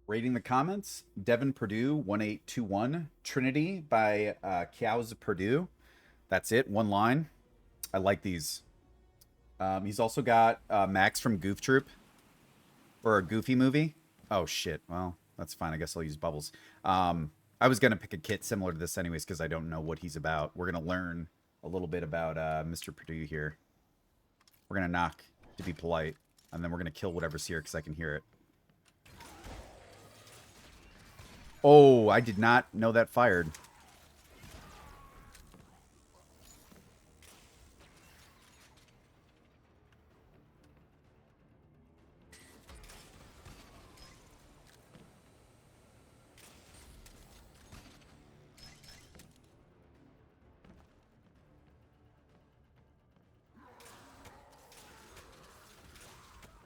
Rating the comments, Devin Purdue 1821, Trinity by kaozpurdue. That's it, one line. I like these. He's also got Max from Goof Troop or a Goofy movie. Oh shit. Well, that's fine. I guess I'll use bubbles. I was gonna pick a kit similar to this anyways because I don't know what he's about. We're gonna learn a little bit about Mr. Purdue here. We're gonna knock to be polite, and then we're gonna kill whatever's here because I can hear it. Oh, I did not know that fired.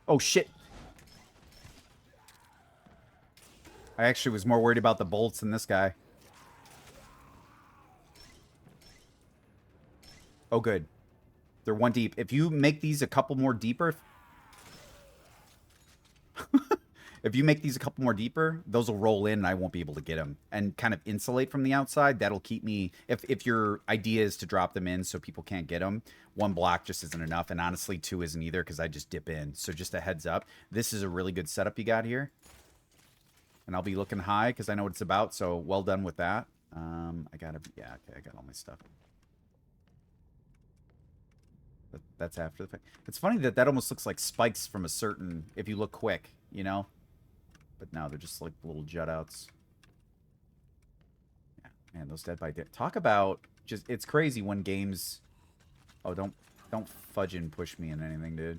Oh shit. I actually was more worried about the bolts than this guy. Oh good. They're one deep. If you make these a couple more deeper, if you make these a couple more deeper, those will roll in and I won't be able to get them. And kind of insulate from the outside. That'll keep me, if your idea is to drop them in so people can't get them, one block just isn't enough. And honestly, two isn't either because I just dip in. So just a heads up. This is a really good setup you got here. And I'll be looking high because I know what it's about. So well done with that. I gotta, yeah, okay, I got all my stuff. That's after the fact. It's funny that that almost looks like spikes from a certain, if you look quick, you know? But no, they're just like little jut outs. Yeah, man, those Dead by Day. Talk about just, it's crazy when games, oh, don't fudge and push me in anything, dude.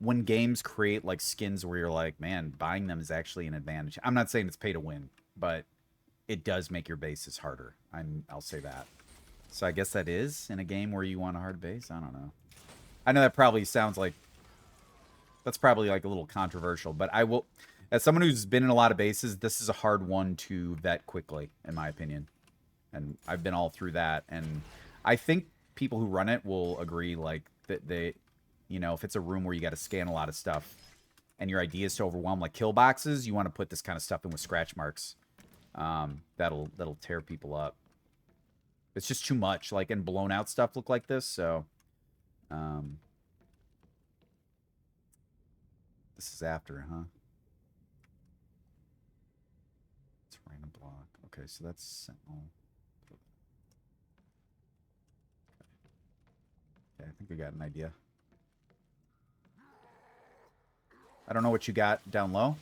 When games create like skins where you're like, man, buying them is actually an advantage. I'm not saying it's pay to win, but it does make your bases harder. I'll say that. So I guess that is in a game where you want a hard base. I don't know. I know that probably sounds like that's probably like a little controversial, but I will, as someone who's been in a lot of bases, this is a hard one to vet quickly, in my opinion. And I've been all through that, and I think people who run it will agree, like that they, you know, if it's a room where you got to scan a lot of stuff, and your idea is to overwhelm like kill boxes, you want to put this kind of stuff in with scratch marks. That'll tear people up. It's just too much. Like, and blown out stuff look like this, so this is after, huh? It's random block. Okay, so that's Sentinel. Okay, I think we got an idea. I don't know what you got down low.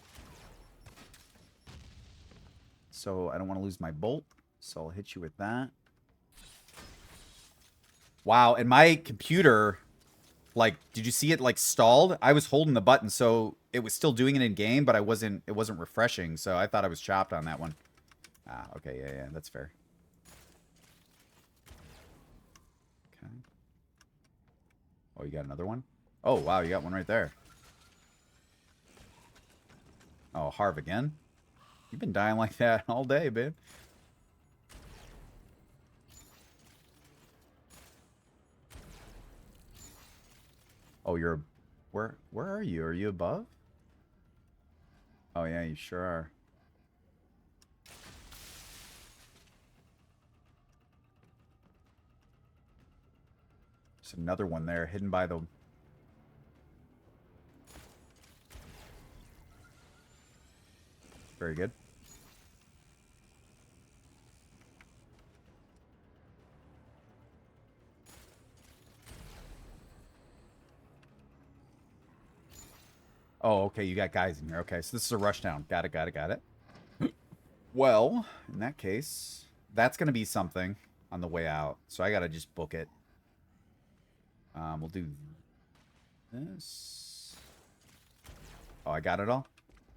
So I don't want to lose my bolt. So I'll hit you with that. Wow, and my computer, like, did you see it like stalled? I was holding the button, so it was still doing it in game, but it wasn't refreshing, so I thought I was chopped on that one. Ah, okay, yeah, that's fair. Okay. Oh, you got another one? Oh, wow, you got one right there. Oh, Harv again? You've been dying like that all day, babe. Oh, you're... Where are you? Are you above? Oh, yeah, you sure are. There's another one there, hidden by the... Very good. Oh, okay, you got guys in here. Okay, so this is a rush down. Got it, got it, got it. Well, in that case, that's going to be something on the way out. So I got to just book it. We'll do this. Oh, I got it all?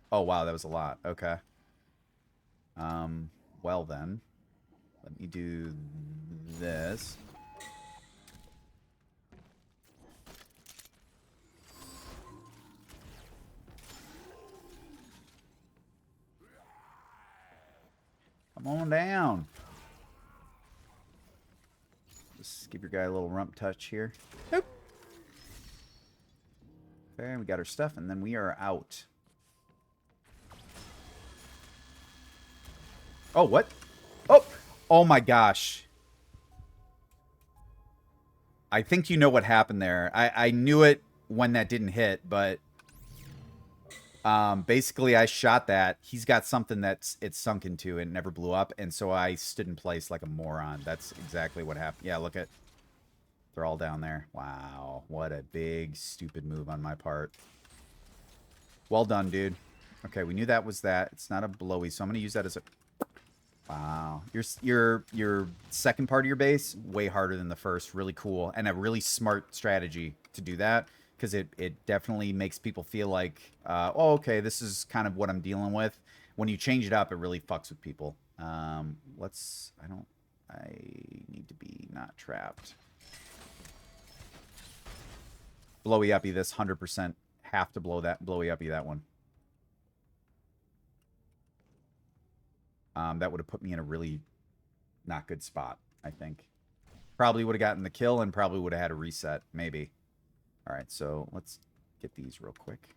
Oh, wow, that was a lot. Okay. Well then, let me do this. Come on down. Just give your guy a little rump touch here. Nope. Okay, we got our stuff, and then we are out. Oh, what? Oh! Oh my gosh. I think you know what happened there. I knew it when that didn't hit, but basically I shot that. He's got something that's it's sunk into and never blew up, and so I stood in place like a moron. That's exactly what happened. Yeah, look at they're all down there. Wow, what a big stupid move on my part. Well done, dude. Okay, we knew that was that. It's not a blowy, so I'm gonna use that as a wow. Your second part of your base way harder than the first. Really cool and a really smart strategy to do that because it definitely makes people feel like oh okay, this is kind of what I'm dealing with. When you change it up, it really fucks with people. I need to be not trapped. Blowy uppy this 100%. Have to blowy uppy that one. That would have put me in a really not good spot, I think. Probably would have gotten the kill and probably would have had a reset, maybe. All right, so let's get these real quick.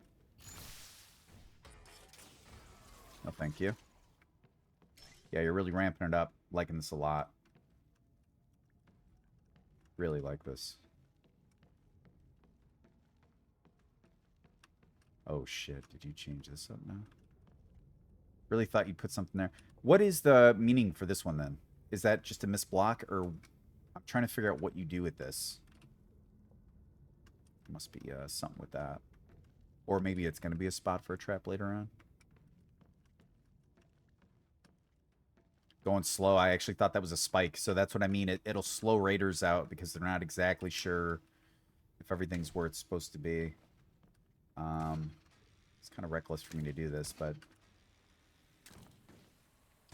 No, thank you. Yeah, you're really ramping it up. Liking this a lot. Really like this. Oh, shit. Did you change this up now? Really thought you'd put something there. What is the meaning for this one, then? Is that just a misblock, or... I'm trying to figure out what you do with this. Must be something with that. Or maybe it's going to be a spot for a trap later on. Going slow. I actually thought that was a spike, so that's what I mean. It'll slow raiders out because they're not exactly sure if everything's where it's supposed to be. It's kind of reckless for me to do this, but...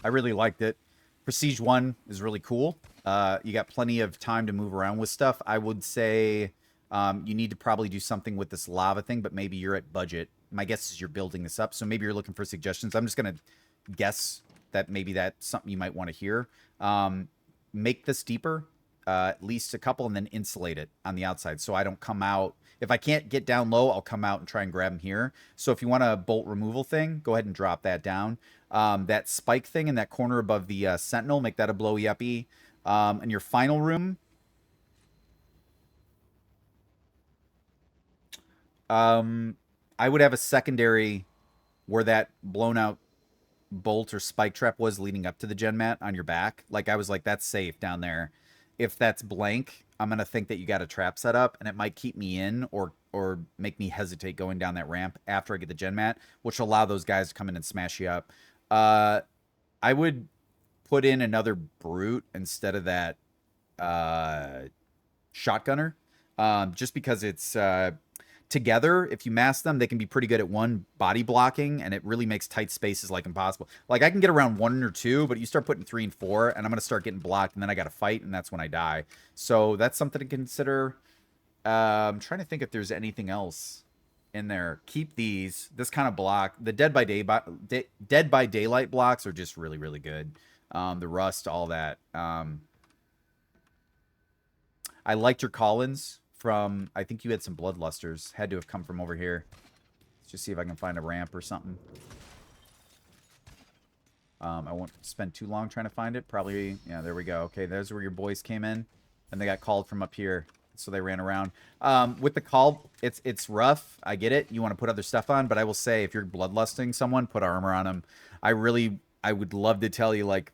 I really liked it. Prestige 1 is really cool. You got plenty of time to move around with stuff. I would say you need to probably do something with this lava thing, but maybe you're at budget. My guess is you're building this up, so maybe you're looking for suggestions. I'm just going to guess that maybe that's something you might want to hear. Make this deeper, at least a couple, and then insulate it on the outside so I don't come out. If I can't get down low, I'll come out and try and grab him here. So if you want a bolt removal thing, go ahead and drop that down. That spike thing in that corner above the sentinel, make that a blowy uppy. And your final room, I would have a secondary where that blown out bolt or spike trap was leading up to the gen mat on your back. Like I was like, that's safe down there. If that's blank, I'm gonna think that you got a trap set up, and it might keep me in or make me hesitate going down that ramp after I get the gen mat, which will allow those guys to come in and smash you up. I would put in another brute instead of that shotgunner, just because it's together. If you mass them, they can be pretty good at one body blocking, and it really makes tight spaces like impossible. Like I can get around 1 or 2, but you start putting 3 and 4, and I'm gonna start getting blocked, and then I got to fight, and that's when I die. So that's something to consider. I'm trying to think if there's anything else in there. Keep these. This kind of block. The Dead by Daylight blocks are just really, really good. The rust, all that. I liked your Collins from, I think you had some Bloodlusters. Had to have come from over here. Let's just see if I can find a ramp or something. I won't spend too long trying to find it. Probably, yeah, there we go. Okay, there's where your boys came in. And they got called from up here. So they ran around. With the call, it's rough. I get it. You want to put other stuff on. But I will say, if you're bloodlusting someone, put armor on them. I would love to tell you, like,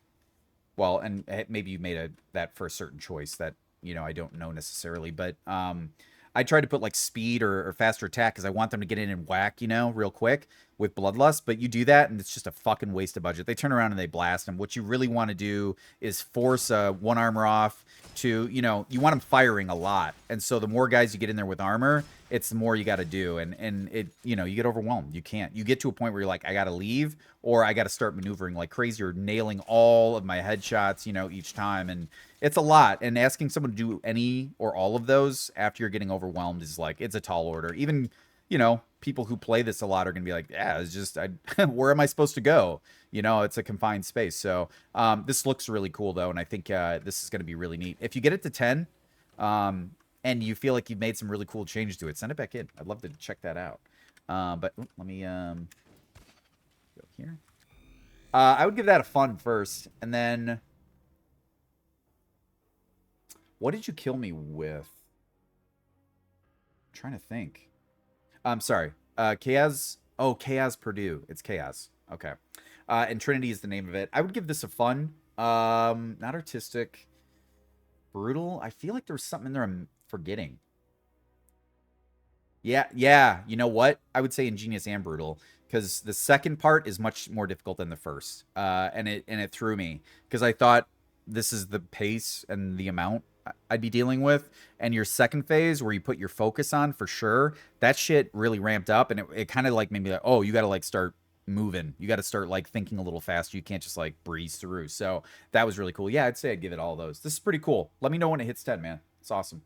well, and maybe you made that for a certain choice that, you know, I don't know necessarily. But I tried to put, like, speed or faster attack because I want them to get in and whack, you know, real quick with Bloodlust. But you do that, and it's just a fucking waste of budget. They turn around and they blast them. What you really want to do is force one armor off to, you know, you want them firing a lot. And so the more guys you get in there with armor, it's the more you got to do. And it, you know, you get overwhelmed. You can't. You get to a point where you're like, I got to leave, or I got to start maneuvering like crazy or nailing all of my headshots, you know, each time. And it's a lot. And asking someone to do any or all of those after you're getting overwhelmed is like, it's a tall order. Even, you know, people who play this a lot are going to be like, yeah, it's just, where am I supposed to go? You know, it's a confined space. So this looks really cool, though, and I think this is going to be really neat. If you get it to 10 and you feel like you've made some really cool changes to it, send it back in. I'd love to check that out. But let me go here. I would give that a fun first, and then what did you kill me with? I'm trying to think. I'm sorry. Chaos. Oh, Kaozpurdue. It's Chaos. Okay. And Trinity is the name of it. I would give this a fun. Not artistic. Brutal. I feel like there's something in there I'm forgetting. Yeah, yeah. You know what? I would say ingenious and brutal because the second part is much more difficult than the first. And it threw me because I thought this is the pace and the amount I'd be dealing with, and your second phase where you put your focus on for sure, that shit really ramped up, and it kind of like made me like, oh, you got to like start moving. You got to start like thinking a little faster. You can't just like breeze through. So that was really cool. Yeah, I'd say I'd give it all those. This is pretty cool. Let me know when it hits 10, man. It's awesome.